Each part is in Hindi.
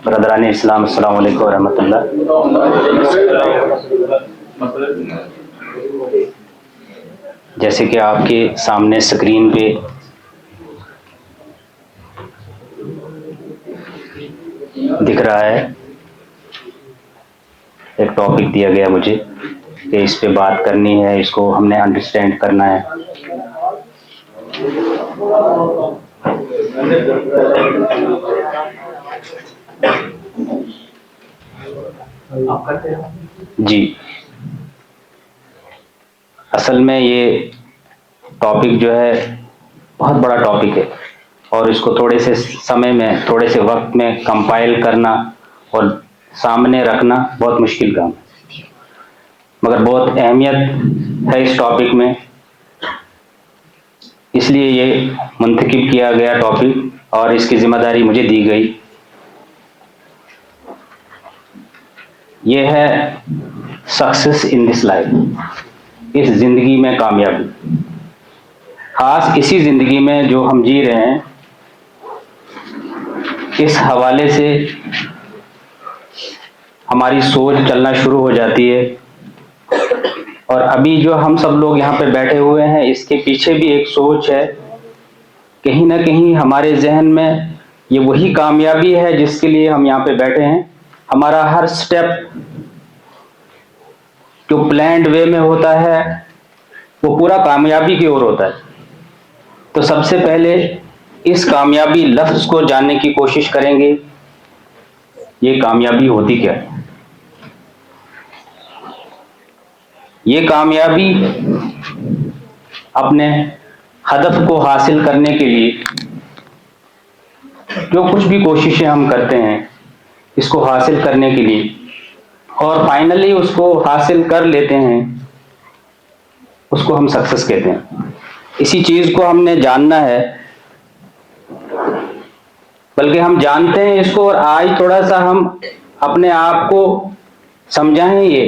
बरदरान इस्लाम, अस्सलाम वालेकुम रहमतुल्लाह। जैसे कि आपके सामने स्क्रीन पे दिख रहा है, एक टॉपिक दिया गया मुझे कि इस पे बात करनी है, इसको हमने अंडरस्टैंड करना है। जी, असल में ये टॉपिक जो है बहुत बड़ा टॉपिक है और इसको थोड़े से समय में, थोड़े से वक्त में कंपाइल करना और सामने रखना बहुत मुश्किल काम है, मगर बहुत अहमियत है इस टॉपिक में, इसलिए ये मुंतखब किया गया टॉपिक और इसकी जिम्मेदारी मुझे दी गई। ये है सक्सेस इन दिस लाइफ, इस जिंदगी में कामयाबी, खास इसी जिंदगी में जो हम जी रहे हैं। इस हवाले से हमारी सोच चलना शुरू हो जाती है और अभी जो हम सब लोग यहाँ पे बैठे हुए हैं, इसके पीछे भी एक सोच है। कहीं ना कहीं हमारे जहन में ये वही कामयाबी है जिसके लिए हम यहाँ पे बैठे हैं। हमारा हर स्टेप जो प्लान्ड वे में होता है वो पूरा कामयाबी की ओर होता है। तो सबसे पहले इस कामयाबी लफ्ज को जानने की कोशिश करेंगे, ये कामयाबी होती क्या है। ये कामयाबी अपने हदफ को हासिल करने के लिए जो कुछ भी कोशिशें हम करते हैं, इसको हासिल करने के लिए और फाइनली उसको हासिल कर लेते हैं, उसको हम सक्सेस कहते हैं। इसी चीज को हमने जानना है, बल्कि हम जानते हैं इसको और आज थोड़ा सा हम अपने आप को समझाएं ये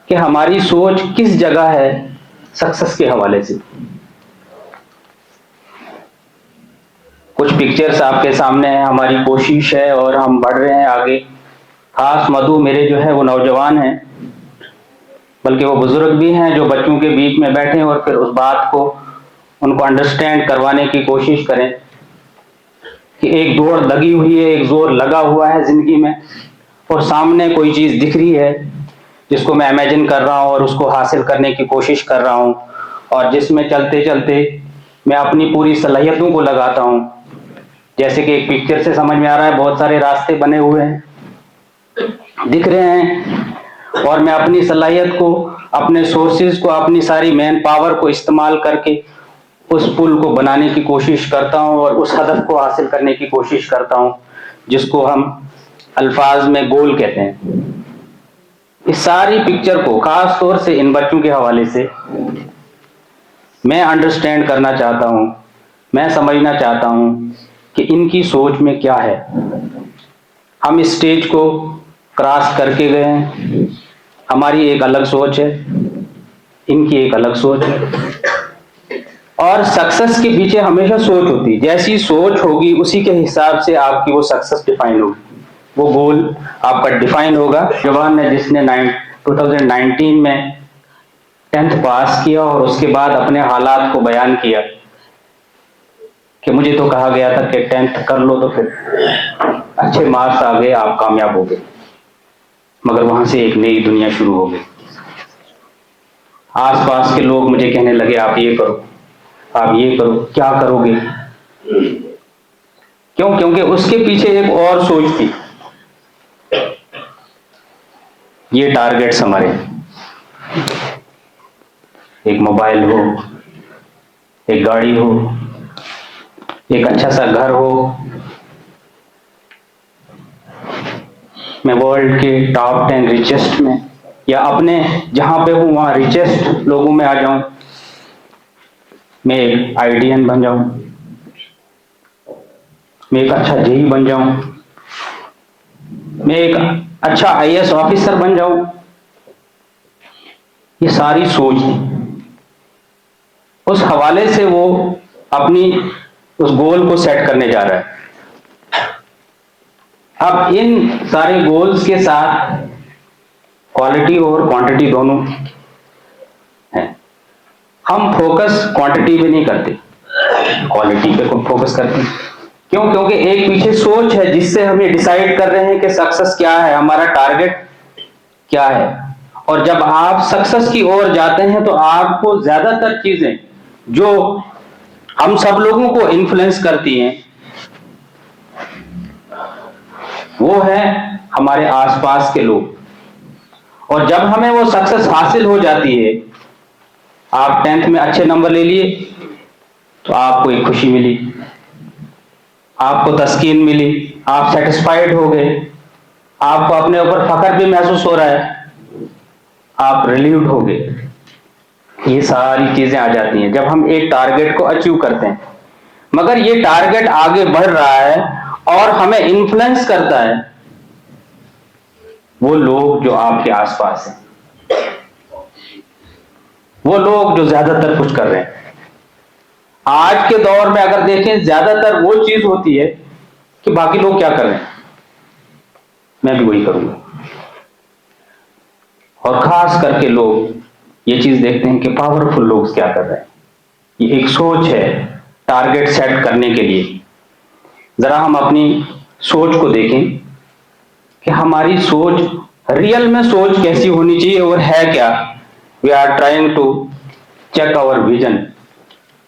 कि हमारी सोच किस जगह है सक्सेस के हवाले से। कुछ पिक्चर्स आपके सामने है, हमारी कोशिश है और हम बढ़ रहे हैं आगे। खास मधु मेरे जो है वो नौजवान हैं, बल्कि वो बुजुर्ग भी हैं जो बच्चों के बीच में बैठे और फिर उस बात को उनको अंडरस्टैंड करवाने की कोशिश करें कि एक दौड़ लगी हुई है, एक जोर लगा हुआ है जिंदगी में और सामने कोई चीज दिख रही है जिसको मैं इमेजिन कर रहा हूं और उसको हासिल करने की कोशिश कर रहा हूं और जिसमें चलते चलते मैं अपनी पूरी सलाहियतों को लगाता हूं। जैसे कि एक पिक्चर से समझ में आ रहा है, बहुत सारे रास्ते बने हुए हैं, दिख रहे हैं और मैं अपनी सलाहियत को, अपने सोर्सेज को, अपनी सारी मैन पावर को इस्तेमाल करके उस पुल को बनाने की कोशिश करता हूं और उस हदफ को हासिल करने की कोशिश करता हूं जिसको हम अल्फाज में गोल कहते हैं। इस सारी पिक्चर को खास तौर से इन बच्चों के हवाले से मैं अंडरस्टैंड करना चाहता हूं, मैं समझना चाहता हूं कि इनकी सोच में क्या है। हम इस स्टेज को क्रॉस करके गए हैं, हमारी एक अलग सोच है, इनकी एक अलग सोच है और सक्सेस के पीछे हमेशा सोच होती है। जैसी सोच होगी उसी के हिसाब से आपकी वो सक्सेस डिफाइन होगी, वो गोल आपका डिफाइन होगा। जवान ने जिसने 2019 में 10th पास किया और उसके बाद अपने हालात को बयान किया कि मुझे तो कहा गया था कि 10th कर लो तो फिर अच्छे मार्क्स आ गए, आप कामयाब हो गए, मगर वहां से एक नई दुनिया शुरू हो गई। आसपास के लोग मुझे कहने लगे आप ये करो, आप ये करो, क्या करोगे? क्यों? क्योंकि उसके पीछे एक और सोच थी। ये टारगेट्स हमारे, एक मोबाइल हो, एक गाड़ी हो, एक अच्छा सा घर हो, मैं वर्ल्ड के टॉप 10 रिचेस्ट में या अपने जहां पे हूं वहां रिचेस्ट लोगों में आ जाऊं, मैं एक आईडीएन बन जाऊं, मैं एक अच्छा जेई बन जाऊं, मैं एक अच्छा आईएएस ऑफिसर बन जाऊं। ये सारी सोच थी। उस हवाले से वो अपनी उस गोल को सेट करने जा रहा है। अब इन सारे गोल्स के साथ क्वालिटी और क्वांटिटी दोनों है। हम फोकस क्वांटिटी पे नहीं करते, क्वालिटी पे फोकस करते हैं। क्यों? क्योंकि एक पीछे सोच है जिससे हमें डिसाइड कर रहे हैं कि सक्सेस क्या है, हमारा टारगेट क्या है। और जब आप सक्सेस की ओर जाते हैं तो आपको ज्यादातर चीजें जो हम सब लोगों को इन्फ्लुएंस करती हैं वो है हमारे आसपास के लोग। और जब हमें वो सक्सेस हासिल हो जाती है, आप 10th में अच्छे नंबर ले लिए तो आपको एक खुशी मिली, आपको तस्कीन मिली, आप सेटिस्फाइड हो गए, आपको अपने ऊपर फख्र भी महसूस हो रहा है, आप रिलीव्ड हो गए। ये सारी चीजें आ जाती हैं जब हम एक टारगेट को अचीव करते हैं। मगर ये टारगेट आगे बढ़ रहा है और हमें इन्फ्लुएंस करता है वो लोग जो आपके आसपास हैं, वो लोग जो ज्यादातर कुछ कर रहे हैं। आज के दौर में अगर देखें, ज्यादातर वो चीज होती है कि बाकी लोग क्या कर रहे हैं मैं भी वही करूंगा। और खास करके लोग ये चीज देखते हैं कि पावरफुल लोग क्या कर रहे हैं। ये एक सोच है टारगेट सेट करने के लिए। जरा हम अपनी सोच को देखें कि हमारी सोच रियल में सोच कैसी होनी चाहिए और है क्या। We are trying to check our vision.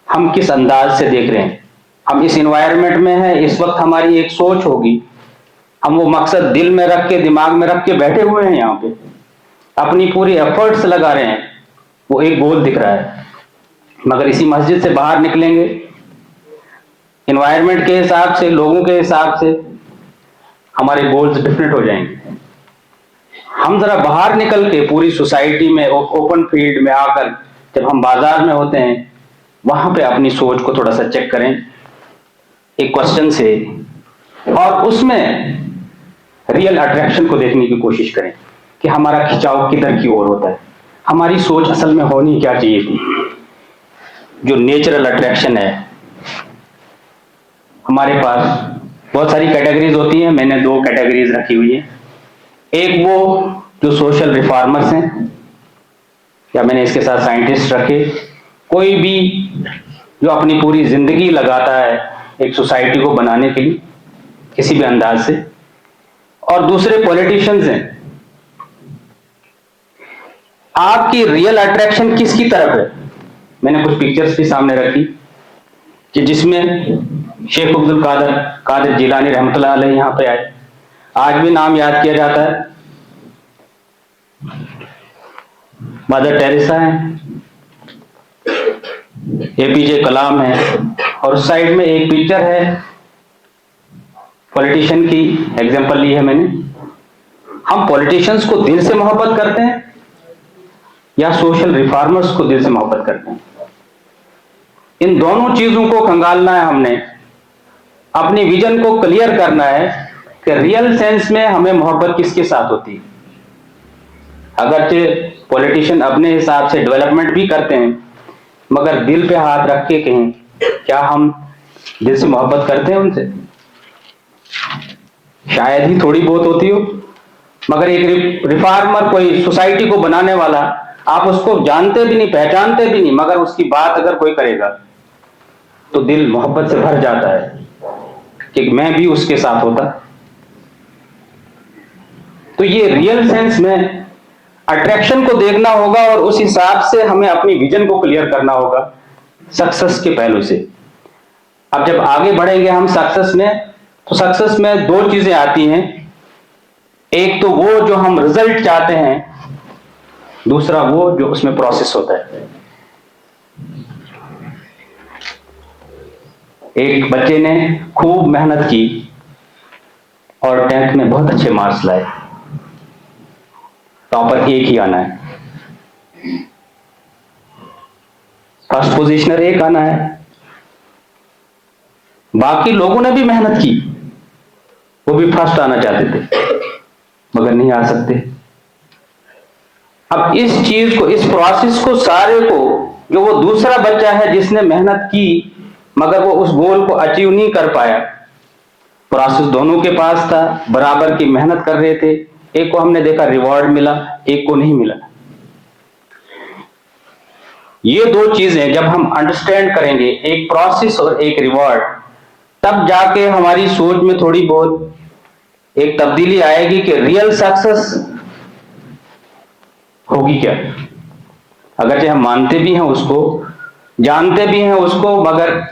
हम किस अंदाज से देख रहे हैं, हम इस एनवायरनमेंट में हैं, इस वक्त हमारी एक सोच होगी, हम वो मकसद दिल में रख के दिमाग में रख के बैठे हुए हैं, यहाँ पे अपनी पूरी एफर्ट्स लगा रहे हैं, वो एक गोल दिख रहा है। मगर इसी मस्जिद से बाहर निकलेंगे, एनवायरनमेंट के हिसाब से, लोगों के हिसाब से हमारे गोल्स डिफरेंट हो जाएंगे। हम जरा बाहर निकल के पूरी सोसाइटी में, ओपन फील्ड में आकर जब हम बाजार में होते हैं, वहां पे अपनी सोच को थोड़ा सा चेक करें एक क्वेश्चन से, और उसमें रियल अट्रैक्शन को देखने की कोशिश करें कि हमारा खिंचाव किधर की ओर होता है, हमारी सोच असल में होनी क्या चाहिए थी। जो नेचुरल अट्रैक्शन है, हमारे पास बहुत सारी कैटेगरीज होती हैं, मैंने 2 कैटेगरीज रखी हुई है। एक वो जो सोशल रिफॉर्मर्स हैं, या मैंने इसके साथ साइंटिस्ट रखे, कोई भी जो अपनी पूरी जिंदगी लगाता है एक सोसाइटी को बनाने के लिए किसी भी अंदाज से। और दूसरे पॉलिटिशियंस हैं। आपकी रियल अट्रैक्शन किसकी तरफ है? मैंने कुछ पिक्चर्स भी सामने रखी कि जिसमें शेख अब्दुल कादिर जिलानी रहमतुल्लाह अलैह यहाँ पे आए, आज भी नाम याद किया जाता है। मदर टेरेसा है, एपीजे कलाम है, और उस साइड में एक पिक्चर है पॉलिटिशियन की एग्जांपल ली है मैंने। हम पॉलिटिशियंस को दिल से मोहब्बत करते हैं या सोशल रिफॉर्मर्स को दिल से मोहब्बत करते हैं? इन दोनों चीजों को खंगालना है हमने, अपनी विजन को क्लियर करना है कि रियल सेंस में हमें मोहब्बत किसके साथ होती है। अगरचे पॉलिटिशियन अपने हिसाब से डेवलपमेंट भी करते हैं, मगर दिल पे हाथ रख के कहें, क्या हम दिल से मोहब्बत करते हैं उनसे? शायद ही थोड़ी बहुत होती हो। मगर एक रिफॉर्मर, कोई सोसाइटी को बनाने वाला, आप उसको जानते भी नहीं, पहचानते भी नहीं, मगर उसकी बात अगर कोई करेगा तो दिल मोहब्बत से भर जाता है कि मैं भी उसके साथ होता। तो ये रियल सेंस में अट्रैक्शन को देखना होगा और उस हिसाब से हमें अपनी विजन को क्लियर करना होगा सक्सेस के पहलू से। अब जब आगे बढ़ेंगे हम सक्सेस में, तो सक्सेस में 2 चीजें आती हैं। एक तो वो जो हम रिजल्ट चाहते हैं, दूसरा वो जो उसमें प्रोसेस होता है। एक बच्चे ने खूब मेहनत की और 10th में बहुत अच्छे मार्क्स लाए, टॉपर एक ही आना है, फर्स्ट पोजीशनर एक आना है। बाकी लोगों ने भी मेहनत की, वो भी फर्स्ट आना चाहते थे, मगर नहीं आ सकते। अब इस चीज को, इस प्रोसेस को सारे को, जो वो दूसरा बच्चा है जिसने मेहनत की मगर वो उस गोल को अचीव नहीं कर पाया, प्रोसेस दोनों के पास था, बराबर की मेहनत कर रहे थे, एक को हमने देखा रिवॉर्ड मिला, एक को नहीं मिला। ये दो चीजें जब हम अंडरस्टैंड करेंगे, एक प्रोसेस और एक रिवॉर्ड, तब जाके हमारी सोच में थोड़ी बहुत एक तब्दीली आएगी कि रियल सक्सेस होगी क्या। अगरचे हम मानते भी हैं उसको, जानते भी हैं उसको, मगर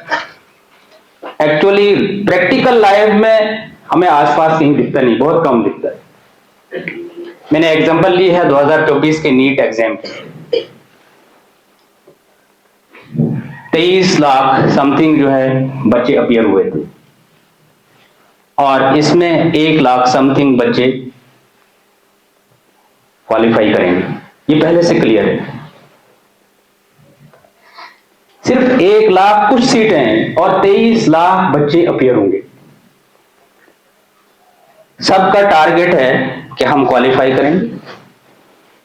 एक्चुअली प्रैक्टिकल लाइफ में हमें आसपास कहीं दिखता नहीं, बहुत कम दिखता है। मैंने एग्जांपल ली है 2024 के नीट एग्जाम की। 23 लाख समथिंग जो है बच्चे अपीयर हुए थे, और इसमें 1 लाख समथिंग बच्चे क्वालिफाई करेंगे, ये पहले से क्लियर है। सिर्फ 1 लाख कुछ सीटें हैं और 23 लाख बच्चे अपीयर होंगे। सबका टारगेट है कि हम क्वालिफाई करेंगे।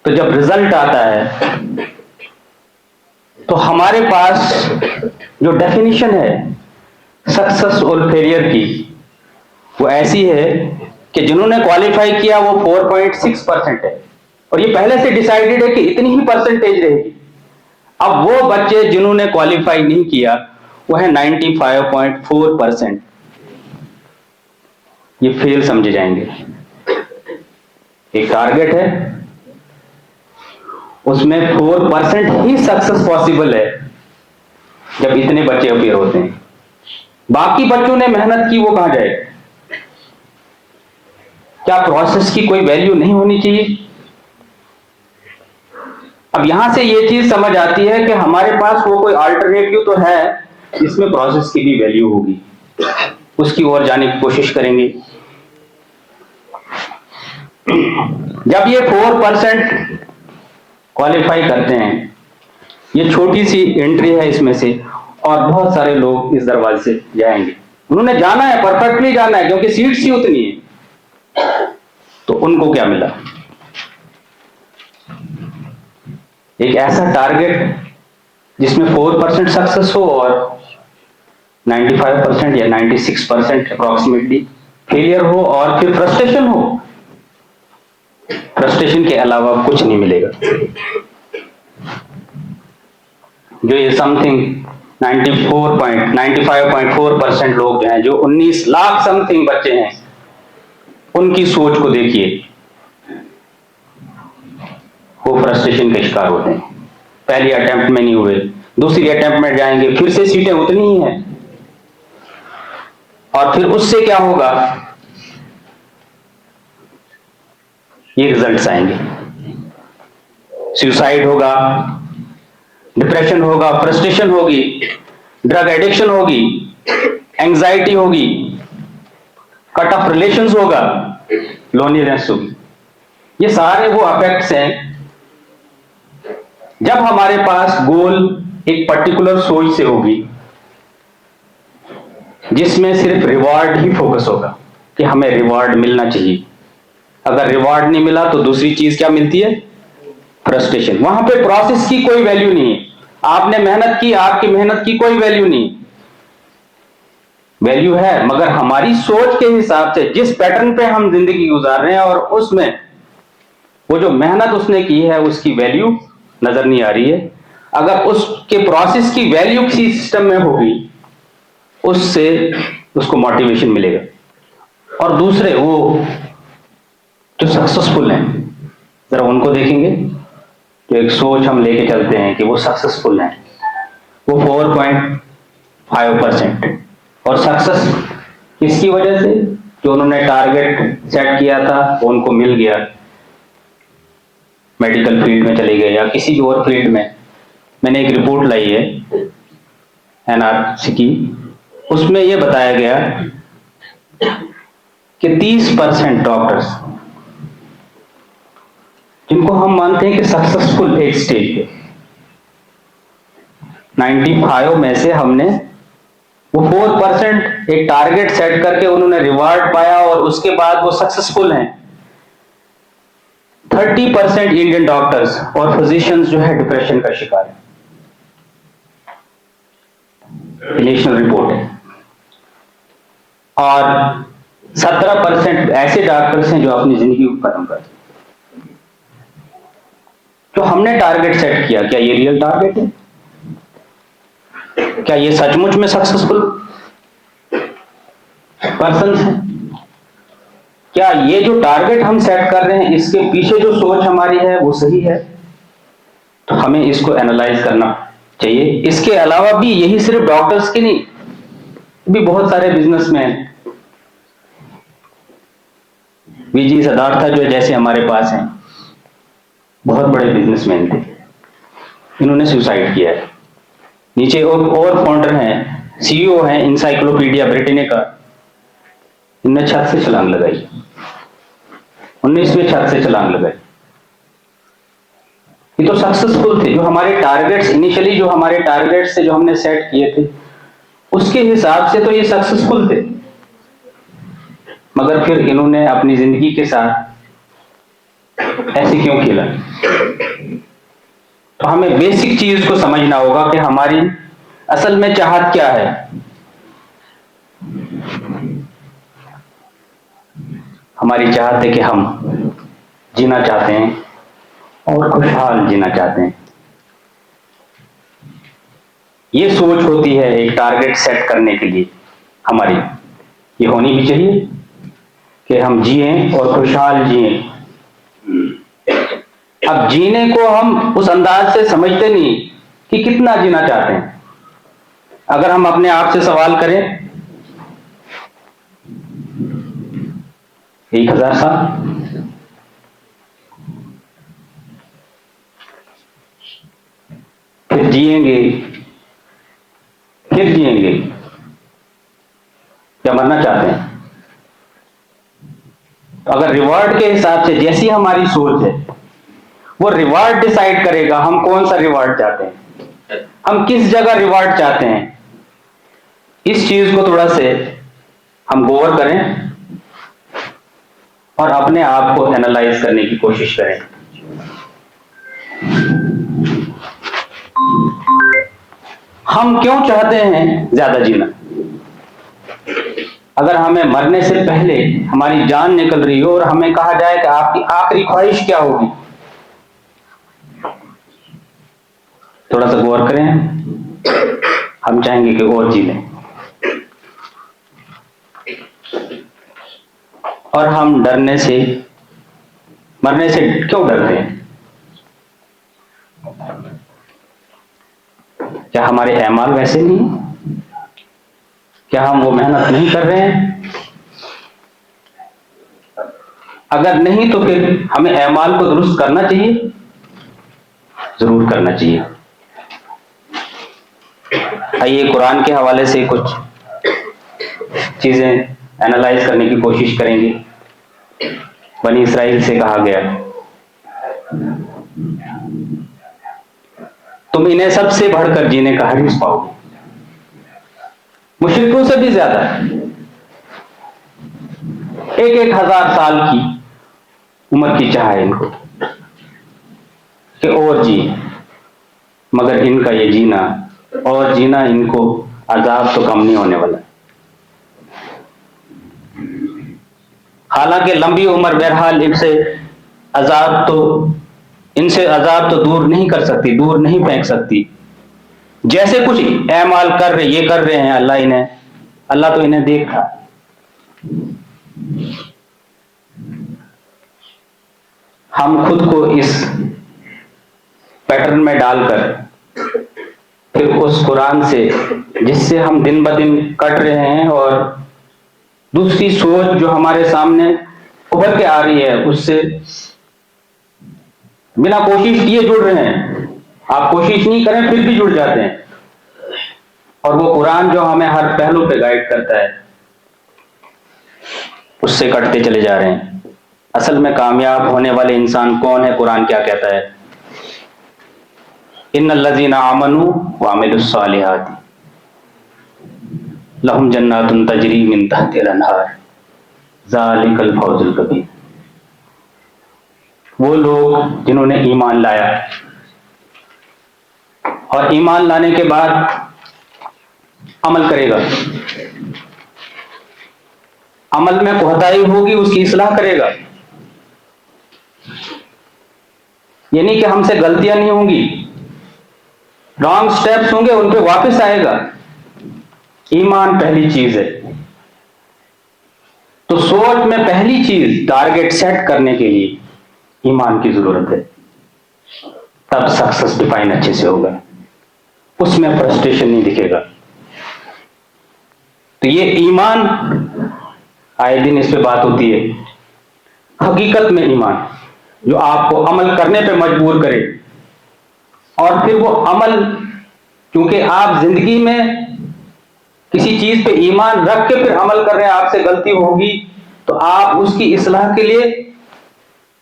तो जब रिजल्ट आता है तो हमारे पास जो डेफिनेशन है सक्सेस और फेलियर की, वो ऐसी है कि जिन्होंने क्वालिफाई किया वो 4.6% है, और ये पहले से डिसाइडेड है कि इतनी ही परसेंटेज रहेगी। अब वो बच्चे जिन्होंने क्वालिफाई नहीं किया वो है 95.4%, ये फेल समझे जाएंगे। एक टारगेट है, उसमें 4% ही सक्सेस पॉसिबल है जब इतने बच्चे अपीयर होते हैं। बाकी बच्चों ने मेहनत की, वो कहां जाए? क्या प्रोसेस की कोई वैल्यू नहीं होनी चाहिए? अब यहां से ये चीज समझ आती है कि हमारे पास वो कोई अल्टरनेटिव तो है जिसमें प्रोसेस की भी वैल्यू होगी, उसकी ओर जाने की कोशिश करेंगे। जब ये 4% क्वालिफाई करते हैं, ये छोटी सी एंट्री है इसमें से, और बहुत सारे लोग इस दरवाजे से जाएंगे। उन्होंने जाना है, परफेक्टली जाना है, क्योंकि सीट्स ही उतनी है। तो उनको क्या मिला? एक ऐसा टारगेट जिसमें 4% सक्सेस हो और 95% या 96% अप्रोक्सीमेटली फेलियर हो, और फिर फ्रस्ट्रेशन हो। फ्रस्ट्रेशन के अलावा कुछ नहीं मिलेगा। जो ये समथिंग 95.4% लोग हैं, जो 19 लाख समथिंग बच्चे हैं, उनकी सोच को देखिए, वो फ्रस्ट्रेशन के शिकार होते हैं। पहली अटेम्प्ट में नहीं हुए, दूसरी अटेम्प्ट में जाएंगे, फिर से सीटें उतनी ही हैं, और फिर उससे क्या होगा? ये रिजल्ट्स आएंगे। सुसाइड होगा, डिप्रेशन होगा, फ्रस्ट्रेशन होगी, ड्रग एडिक्शन होगी, एंजाइटी होगी, कट ऑफ रिलेशंस होगा, लोनलीनेस होगी। ये सारे वो अफेक्ट्स हैं जब हमारे पास गोल एक पर्टिकुलर सोच से होगी, जिसमें सिर्फ रिवॉर्ड ही फोकस होगा कि हमें रिवॉर्ड मिलना चाहिए। अगर रिवॉर्ड नहीं मिला तो दूसरी चीज क्या मिलती है? फ्रस्ट्रेशन। वहां पे प्रोसेस की कोई वैल्यू नहीं है। आपने मेहनत की, आपकी मेहनत की कोई वैल्यू नहीं। वैल्यू है, मगर हमारी सोच के हिसाब से जिस पैटर्न पे हम जिंदगी गुजार रहे हैं, और उसमें वो जो मेहनत उसने की है उसकी वैल्यू नजर नहीं आ रही है। अगर उसके प्रोसेस की वैल्यू किसी सिस्टम में होगी, उससे उसको मोटिवेशन मिलेगा। और दूसरे वो जो सक्सेसफुल हैं, जरा उनको देखेंगे तो एक सोच हम लेके चलते हैं कि वो सक्सेसफुल हैं, वो 4.5%। और सक्सेस किसकी वजह से? जो उन्होंने टारगेट सेट किया था वो उनको मिल गया, मेडिकल फील्ड में चले गए या किसी भी और फील्ड में। मैंने एक रिपोर्ट लाई है एनआरसी की, उसमें यह बताया गया कि 30% डॉक्टर्स, जिनको हम मानते हैं कि सक्सेसफुल एक स्टेज पे, 95 में से हमने वो 4% एक टारगेट सेट करके उन्होंने रिवार्ड पाया और उसके बाद वो सक्सेसफुल हैं। 30% इंडियन डॉक्टर्स और फिजिशियंस जो है डिप्रेशन का शिकार है। नेशनल रिपोर्ट है। और 17% ऐसे डॉक्टर्स हैं जो अपनी जिंदगी को खत्म कर देते। जो हमने टारगेट सेट किया, क्या ये रियल टारगेट है? क्या ये सचमुच में सक्सेसफुल पर्सन है? क्या ये जो टारगेट हम सेट कर रहे हैं, इसके पीछे जो सोच हमारी है वो सही है? तो हमें इसको एनालाइज करना चाहिए। इसके अलावा भी यही सिर्फ डॉक्टर्स की नहीं, भी बहुत सारे बिजनेसमैन, वीजी सिद्धार्थ जो जैसे हमारे पास हैं, बहुत बड़े बिजनेसमैन थे, इन्होंने सुसाइड किया है। नीचे और फाउंडर हैं, सीईओ हैं इंसाइक्लोपीडिया ब्रिटेनिका, इनने छत से छलांग लगाई, 19वीं छत से छलांग लगाई। ये तो सक्सेसफुल थे। जो हमारे टारगेट्स इनिशियली, जो हमारे टारगेट्स थे, जो हमने सेट किए थे, उसके हिसाब से तो ये सक्सेसफुल थे, मगर फिर इन्होंने अपनी जिंदगी के साथ ऐसे क्यों खेला? तो हमें बेसिक चीज को समझना होगा कि हमारी असल में चाहत क्या है। हमारी चाहत है कि हम जीना चाहते हैं और खुशहाल जीना चाहते हैं। ये सोच होती है एक टारगेट सेट करने के लिए हमारी, ये होनी भी चाहिए कि हम जिए और खुशहाल जिए। अब जीने को हम उस अंदाज से समझते नहीं कि कितना जीना चाहते हैं। अगर हम अपने आप से सवाल करें, 1000 साल, फिर जिएंगे, फिर जिएंगे, क्या मरना चाहते हैं? तो अगर रिवॉर्ड के हिसाब से जैसी हमारी सोच है, वो रिवॉर्ड डिसाइड करेगा हम कौन सा रिवॉर्ड चाहते हैं, हम किस जगह रिवॉर्ड चाहते हैं। इस चीज को थोड़ा से हम गौर करें और अपने आप को एनालाइज करने की कोशिश करें। हम क्यों चाहते हैं ज्यादा जीना? अगर हमें मरने से पहले हमारी जान निकल रही हो और हमें कहा जाए कि आपकी आखिरी ख्वाहिश क्या होगी, थोड़ा सा गौर करें। हम चाहेंगे कि और जी लें, और हम डरने से, मरने से क्यों डरते हैं? क्या हमारे एमाल वैसे नहीं? क्या हम वो मेहनत नहीं कर रहे हैं? अगर नहीं तो फिर हमें एमाल को दुरुस्त करना चाहिए, जरूर करना चाहिए। आइए कुरान के हवाले से कुछ चीजें एनालाइज करने की कोशिश करेंगे। बनी इसराइल से कहा गया, तुम इन्हें सबसे बढ़कर जीने का हरीस पाओगे, मुश्रिकों से भी ज्यादा। 1000 साल की उम्र की चाह है इनको कि और जी, मगर इनका ये जीना और जीना, इनको अजाब तो कम नहीं होने वाला। हालांकि लंबी उम्र बहरहाल इनसे अजाब तो दूर नहीं कर सकती, दूर नहीं फेंक सकती। जैसे कुछ ऐमाल कर रहे हैं अल्लाह तो इन्हें देख रहा। हम खुद को इस पैटर्न में डालकर फिर उस कुरान से, जिससे हम दिन ब दिन कट रहे हैं, और दूसरी सोच जो हमारे सामने उभर के आ रही है, उससे बिना कोशिश किए जुड़ रहे हैं। आप कोशिश नहीं करें फिर भी जुड़ जाते हैं। और वो कुरान जो हमें हर पहलू पे गाइड करता है, उससे कटते चले जा रहे हैं। असल में कामयाब होने वाले इंसान कौन है? कुरान क्या कहता है? इन्नल्लज़ीना आमनू व अमिलुस्सालिहाति लहुम जन्नातुन तजरी मिन तहतिल अन्हार ज़ालिकल फौजुल कबीर। वो लोग जिन्होंने ईमान लाया और ईमान लाने के बाद अमल करेगा, अमल में कोताही होगी उसकी इस्लाह करेगा। ये नहीं कि हमसे गलतियां नहीं होंगी, रॉन्ग स्टेप्स होंगे उन पे वापस आएगा। ईमान पहली चीज है। तो सोच में पहली चीज टारगेट सेट करने के लिए ईमान की जरूरत है, तब सक्सेस डिफाइन अच्छे से होगा, उसमें फ्रस्ट्रेशन नहीं दिखेगा। तो ये ईमान, आए दिन इस पे बात होती है, हकीकत में ईमान जो आपको अमल करने पे मजबूर करे, और फिर वो अमल, क्योंकि आप जिंदगी में किसी चीज पे ईमान रख के फिर अमल कर रहे हैं, आपसे गलती होगी तो आप उसकी इस्लाह के लिए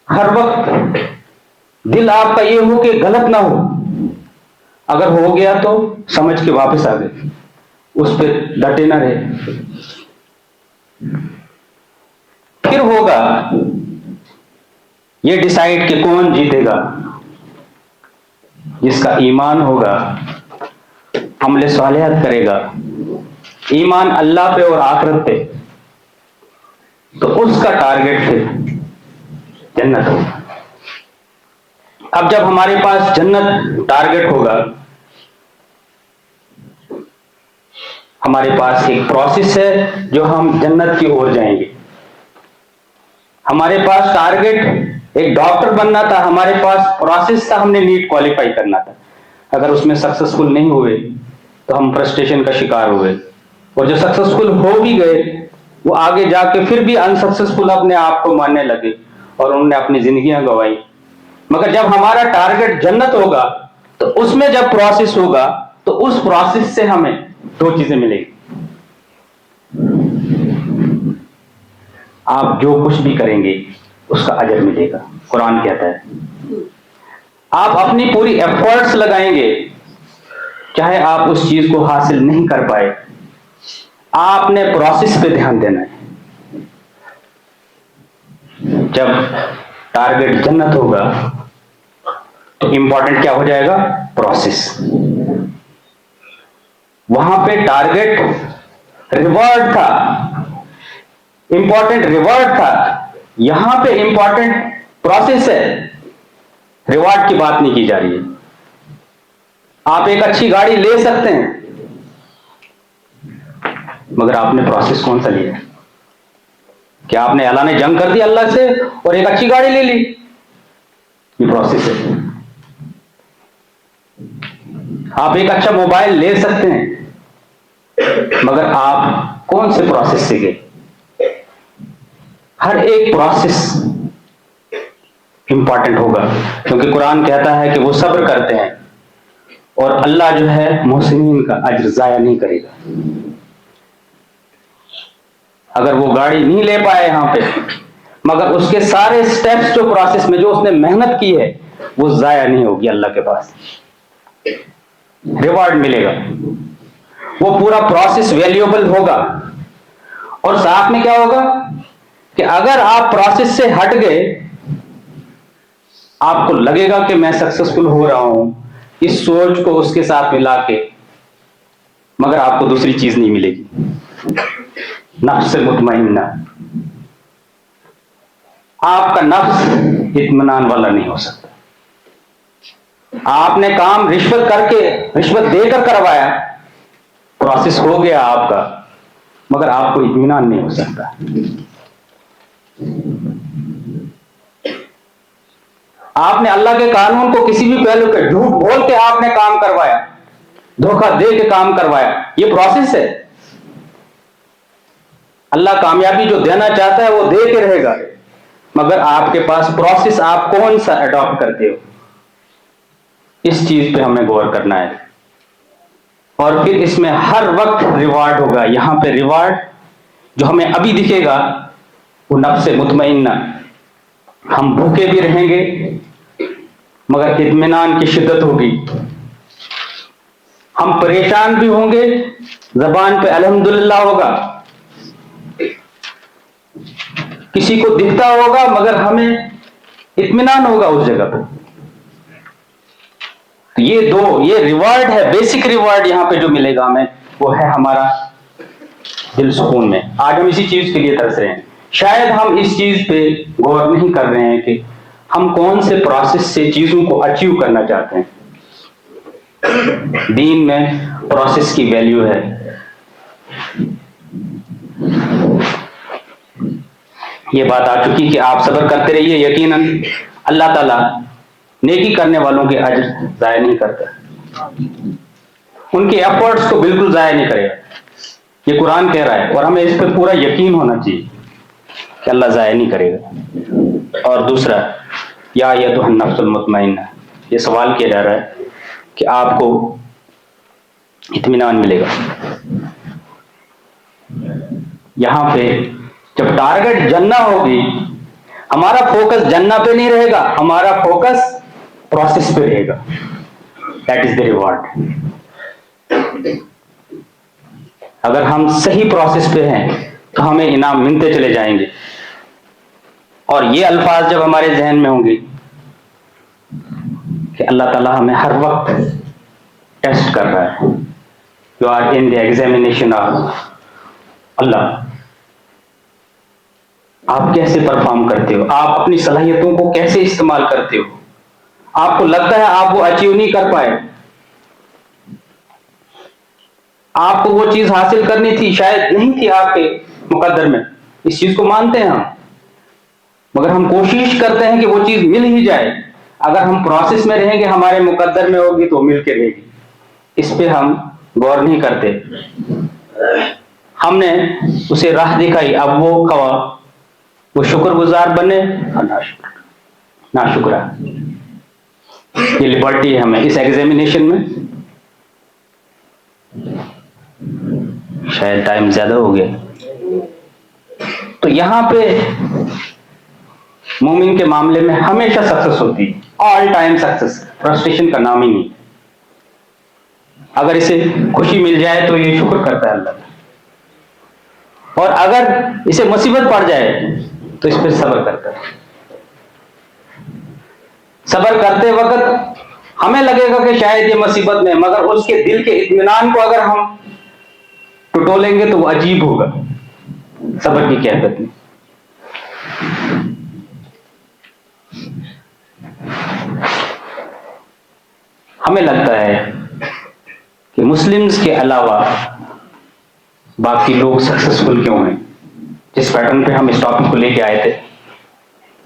हर वक्त दिल आपका ये हो कि गलत ना हो, अगर हो गया तो समझ के वापस आ गए, उस पर डटे ना रहे। फिर होगा ये डिसाइड कि कौन जीतेगा, जिसका ईमान होगा, अमल सालिहात करेगा, ईमान अल्लाह पे और आखिरत पे, तो उसका टारगेट फिर जन्नत होगा। अब जब हमारे पास जन्नत टारगेट होगा, हमारे पास एक प्रोसेस है जो हम जन्नत की ओर जाएंगे। हमारे पास टारगेट एक डॉक्टर बनना था, हमारे पास प्रोसेस था, हमने नीट क्वालिफाई करना था। अगर उसमें सक्सेसफुल नहीं हुए तो हम फ्रस्ट्रेशन का शिकार हुए, और जो सक्सेसफुल हो भी गए वो आगे जाके फिर भी अनसक्सेसफुल अपने आप को मानने लगे और उन्होंने अपनी जिंदगियां गंवाई। मगर जब हमारा टारगेट जन्नत होगा तो उसमें जब प्रोसेस होगा तो उस प्रोसेस से हमें दो चीजें मिलेगी। आप जो कुछ भी करेंगे उसका अजर मिलेगा। कुरान कहता है आप अपनी पूरी एफर्ट्स लगाएंगे, चाहे आप उस चीज को हासिल नहीं कर पाए, आपने प्रोसेस पे ध्यान देना है। जब टारगेट जन्नत होगा तो इंपॉर्टेंट क्या हो जाएगा? प्रोसेस। वहां पे टारगेट रिवॉर्ड था, इंपॉर्टेंट रिवॉर्ड था, यहां पे इंपॉर्टेंट प्रोसेस है, रिवॉर्ड की बात नहीं की जा रही है। आप एक अच्छी गाड़ी ले सकते हैं, मगर आपने प्रोसेस कौन सा लिया? क्या आपने अल्लाह ने जंग कर दी अल्लाह से और एक अच्छी गाड़ी ले ली? ये प्रोसेस है। आप एक अच्छा मोबाइल ले सकते हैं, मगर आप कौन से प्रोसेस से गए? हर एक प्रोसेस इंपॉर्टेंट होगा, क्योंकि कुरान कहता है कि वो सब्र करते हैं और अल्लाह जो है मोहसिनीन का अज्र जाया नहीं करेगा। अगर वो गाड़ी नहीं ले पाए यहां पे, मगर उसके सारे स्टेप्स जो प्रोसेस में जो उसने मेहनत की है वो जाया नहीं होगी, अल्लाह के पास रिवॉर्ड मिलेगा, वो पूरा प्रोसेस वैल्यूएबल होगा। और साथ में क्या होगा कि अगर आप प्रोसेस से हट गए, आपको लगेगा कि मैं सक्सेसफुल हो रहा हूं, इस सोच को उसके साथ मिला के, मगर आपको दूसरी चीज नहीं मिलेगी, नफ्स मुतमइन्ना। आपका नफ्स इत्मीनान वाला नहीं हो सकता। आपने काम रिश्वत करके, रिश्वत देकर करवाया, प्रोसेस हो गया आपका, मगर आपको इत्मीनान नहीं हो सकता। आपने अल्लाह के कानून को किसी भी पहलू पे झूठ बोल के आपने काम करवाया, धोखा दे के काम करवाया, ये प्रोसेस है। अल्लाह कामयाबी जो देना चाहता है वो दे के रहेगा, मगर आपके पास प्रोसेस आप कौन सा अडॉप्ट करते हो, इस चीज पे हमें गौर करना है। और फिर इसमें हर वक्त रिवार्ड होगा। यहां पे रिवार्ड जो हमें अभी दिखेगा वो नफ्स मुतमइन्ना, हम भूखे भी रहेंगे मगर इत्मीनान की शिद्दत होगी, हम परेशान भी होंगे, जबान पे अल्हम्दुलिल्लाह होगा, किसी को दिखता होगा मगर हमें इत्मीनान होगा उस जगह पर। तो ये रिवार्ड है, बेसिक रिवार्ड यहां पे जो मिलेगा हमें, वो है हमारा दिल सुकून में। आज हम इसी चीज के लिए तरस रहे हैं। शायद हम इस चीज पे गौर नहीं कर रहे हैं कि हम कौन से प्रोसेस से चीजों को अचीव करना चाहते हैं। दीन में प्रोसेस की वैल्यू है। ये बात आ चुकी कि आप सब्र करते रहिए, यकीनन अल्लाह ताला नेकी करने वालों के अजर जाया नहीं करता, उनके एफर्ट्स को बिल्कुल जाया नहीं करेगा। ये कुरान कह रहा है और हमें इस पर पूरा यकीन होना चाहिए कि अल्लाह जाया नहीं करेगा। और दूसरा, या अय्युहन नफ्सुल मुतमइन्ना, ये सवाल किया जा रहा है कि आपको इत्मीनान मिलेगा। यहां पे जब टारगेट जन्नत होगी, हमारा फोकस जन्नत पे नहीं रहेगा, हमारा फोकस प्रोसेस पे रहेगा। That is the reward. अगर हम सही प्रोसेस पे हैं तो हमें इनाम मिलते चले जाएंगे। और ये अल्फाज जब हमारे जहन में होंगे कि अल्लाह ताला हमें हर वक्त टेस्ट कर रहा है, you are in the examination of Allah, आप कैसे परफॉर्म करते हो, आप अपनी सलाहियतों को कैसे इस्तेमाल करते हो। आपको लगता है आप वो अचीव नहीं कर पाए, आपको वो चीज हासिल करनी थी, शायद नहीं थी आपके मुकद्दर में, इस चीज को मानते हैं हम, मगर हम कोशिश करते हैं कि वो चीज मिल ही जाए। अगर हम प्रोसेस में रहेंगे, हमारे मुकद्दर में होगी तो मिल के रहेगी। इस पे हम गौर नहीं करते। हमने उसे राह दिखाई, अब वो खवा, वो शुक्रगुजार बने और नाशुक्रा। ये लिबर्टी है हमें इस एग्जामिनेशन में। शायद टाइम ज्यादा हो गया। तो यहां पे मोमिन के मामले में हमेशा सक्सेस होती है, ऑल टाइम सक्सेस, फ्रस्ट्रेशन का नाम ही नहीं। अगर इसे खुशी मिल जाए तो ये शुक्र करता है अल्लाह, और अगर इसे मुसीबत पड़ जाए तो इस पर सब्र करता है। सब्र करते वक्त हमें लगेगा कि शायद ये मुसीबत में, मगर उसके दिल के इत्मीनान को अगर हम टटोलेंगे तो वो अजीब होगा सब्र की कैफियत में। हमें लगता है कि मुस्लिम्स के अलावा बाकी लोग सक्सेसफुल क्यों हैं। जिस पैटर्न पे हम इस टॉपिक को लेके आए थे,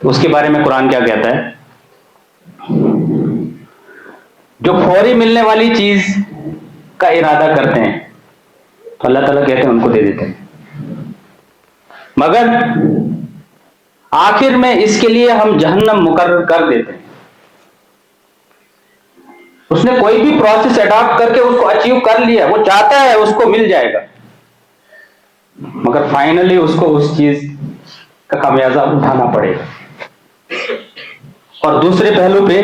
तो उसके बारे में कुरान क्या कहता है। जो फौरी मिलने वाली चीज का इरादा करते हैं तो अल्लाह ताला कहते हैं उनको दे देते हैं, मगर आखिर में इसके लिए हम जहन्नम मुकर्रर कर देते हैं। उसने कोई भी प्रोसेस अडॉप्ट करके उसको अचीव कर लिया, वो चाहता है उसको मिल जाएगा, मगर फाइनली उसको उस चीज का खामियाजा उठाना पड़ेगा। और दूसरे पहलू पे,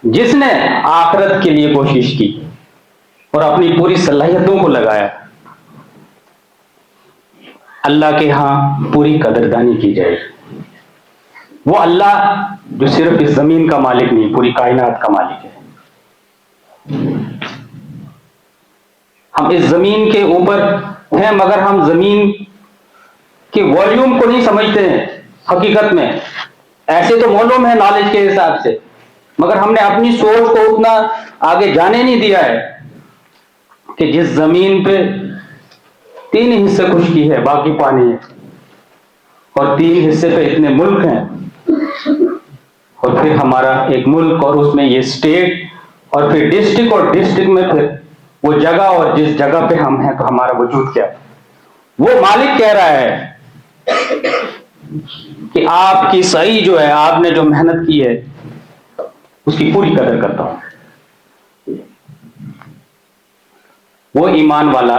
जिसने आखिरत के लिए कोशिश की और अपनी पूरी सलाहियतों को लगाया, अल्लाह के यहां पूरी कदरदानी की जाएगी। वो अल्लाह जो सिर्फ इस जमीन का मालिक नहीं, पूरी कायनात का मालिक है। हम इस जमीन के ऊपर हैं, मगर हम जमीन के वॉल्यूम को नहीं समझते हैं। हकीकत में ऐसे तो मालूम है नॉलेज के हिसाब से, मगर हमने अपनी सोच को उतना आगे जाने नहीं दिया है कि जिस जमीन पे 3 हिस्से खुशकी है, बाकी पानी है, और 3 हिस्से पे इतने मुल्क हैं, और फिर हमारा एक मुल्क, और उसमें ये स्टेट, और फिर डिस्ट्रिक्ट, और डिस्ट्रिक्ट में फिर वो जगह, और जिस जगह पे हम हैं तो हमारा वजूद क्या। वो मालिक कह रहा है कि आपकी सही जो है, आपने जो मेहनत की है उसकी पूरी कदर करता हूं। वो ईमान वाला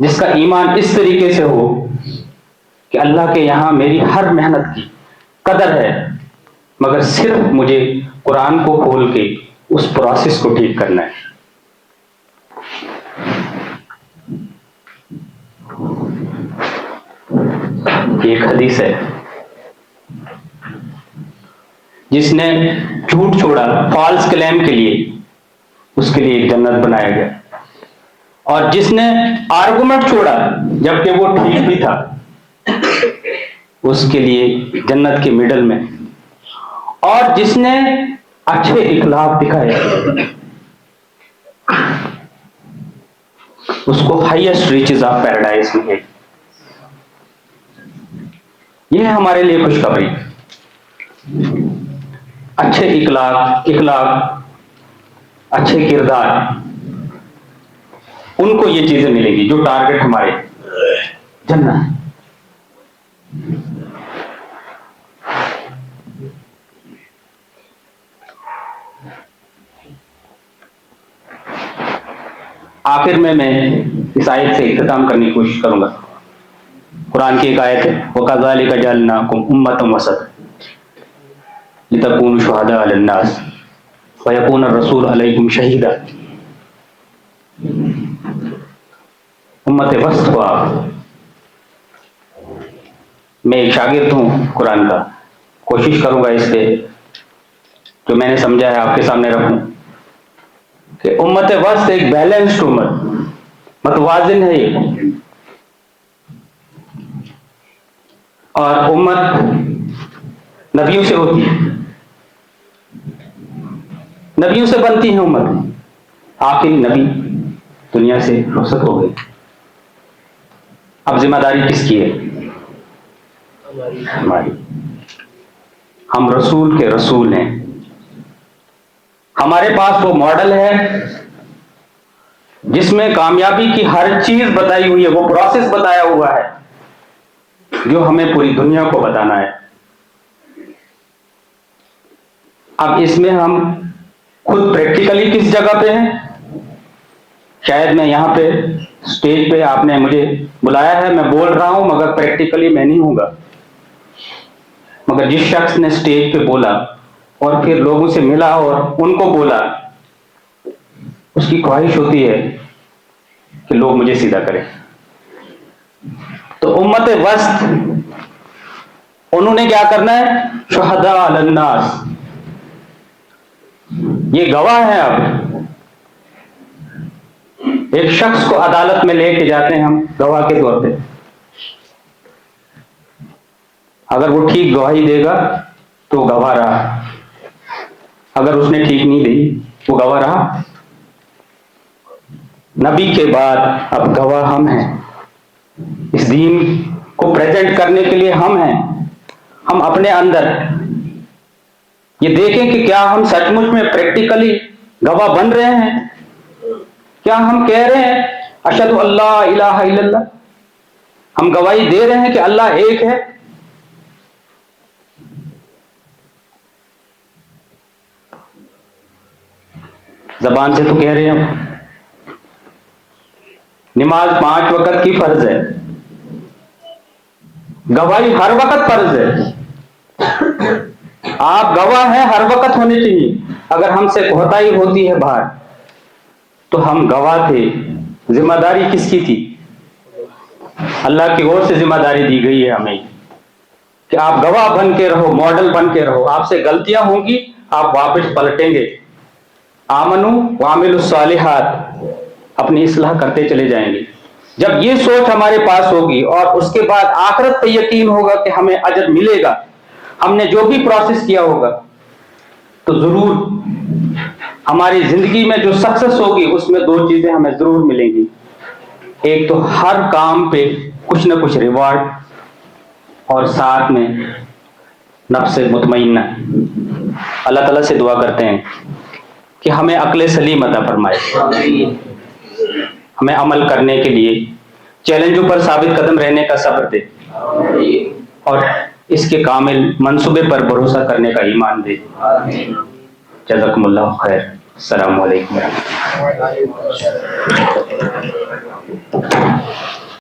जिसका ईमान इस तरीके से हो कि अल्लाह के यहां मेरी हर मेहनत की कदर है, मगर सिर्फ मुझे कुरान को खोल के उस प्रोसेस को ठीक करना है। एक हदीस है, जिसने झूठ छोड़ा फॉल्स क्लेम के लिए, उसके लिए एक जन्नत बनाया गया, और जिसने आर्गुमेंट छोड़ा जबकि वो ठीक भी था, उसके लिए जन्नत के मिडल में। और जिसने अच्छे इखलाक दिखाए, उसको हाईएस्ट रिचेस ऑफ पैराडाइज मिले। यह है हमारे लिए खुशखबरी। अच्छे इखलाक, अच्छे किरदार, उनको ये चीजें मिलेंगी जो टारगेट हमारे जन्नत। आखिर में मैं इस आयत से इख्तिताम करने की कोशिश करूंगा। कुरान की एक आयत है, वकज़ालिका जअलनाकुम उम्मतन वसतन लितकूनु शुहदा अलन्नास व यकून रसूल अलैकुम शहीदा। उम्मत वस्त हो आप। मैं एक शागिर्द हूँ कुरान का, कोशिश करूंगा इस पे जो मैंने समझा है आपके सामने रखूं कि उम्मत वस्त एक बैलेंस्ड उम्मत, मतवाजिन है ये। और उम्मत नबियों से होती है, नबियों से बनती है उम्मत। आखिरी नबी दुनिया से रुखसत हो गई। अब जिम्मेदारी किसकी है? हमारी। हम रसूल के रसूल हैं। हमारे पास वो मॉडल है जिसमें कामयाबी की हर चीज बताई हुई है, वो प्रोसेस बताया हुआ है जो हमें पूरी दुनिया को बताना है। अब इसमें हम खुद प्रैक्टिकली किस जगह पे हैं? शायद मैं यहाँ पे स्टेज पे आपने मुझे बुलाया है, मैं बोल रहा हूं, मगर प्रैक्टिकली मैं नहीं हूंगा। मगर जिस शख्स ने स्टेज पे बोला और फिर लोगों से मिला और उनको बोला, उसकी ख्वाहिश होती है कि लोग मुझे सीधा करें। तो उम्मत वस्त, उन्होंने क्या करना है? शुहदा अलन्नास, ये गवाह है। अब एक शख्स को अदालत में लेके जाते हैं हम गवाह के तौर पे। अगर वो ठीक गवाही देगा तो गवाह रहा, अगर उसने ठीक नहीं दी वो गवाह रहा। नबी के बाद अब गवाह हम हैं। इस दीन को प्रेजेंट करने के लिए हम हैं। हम अपने अंदर ये देखें कि क्या हम सचमुच में प्रैक्टिकली गवाह बन रहे हैं। क्या हम कह रहे हैं अशहदु अल्ला इलाहा इल्लल्लाह? हम गवाही दे रहे हैं कि अल्लाह एक है। जबान से तो कह रहे हैं हम। नमाज 5 वक्त की फर्ज है, गवाही हर वक्त फर्ज है। आप गवाह हैं, हर वक्त होने चाहिए। अगर हमसे कोताही होती है बाहर तो हम गवाह थे। जिम्मेदारी किसकी थी? अल्लाह की ओर से जिम्मेदारी दी गई है हमें कि आप गवाह बन के रहो, मॉडल बन के रहो। आपसे गलतियां होंगी, आप वापस पलटेंगे। आमनु वामिलुस सालिहात, अपनी इस्लाह करते चले जाएंगे। जब ये सोच हमारे पास होगी और उसके बाद आखिरत पे यकीन होगा कि हमें अजर मिलेगा, हमने जो भी प्रोसेस किया होगा, तो जरूर हमारी जिंदगी में जो सक्सेस होगी उसमें 2 चीजें हमें जरूर मिलेंगी। एक तो हर काम पे कुछ ना कुछ रिवॉर्ड, और साथ में नफ्स मुतमइन्ना। अल्लाह ताला से दुआ करते हैं कि हमें अक्ल सलीम अता फरमाए, हमें अमल करने के लिए चैलेंजों पर साबित कदम रहने का सब्र दे और इसके कामिल मंसूबे पर भरोसा करने का ईमान दे। जज़ाकुमुल्लाह खैर। अस्सलामु अलैकुम।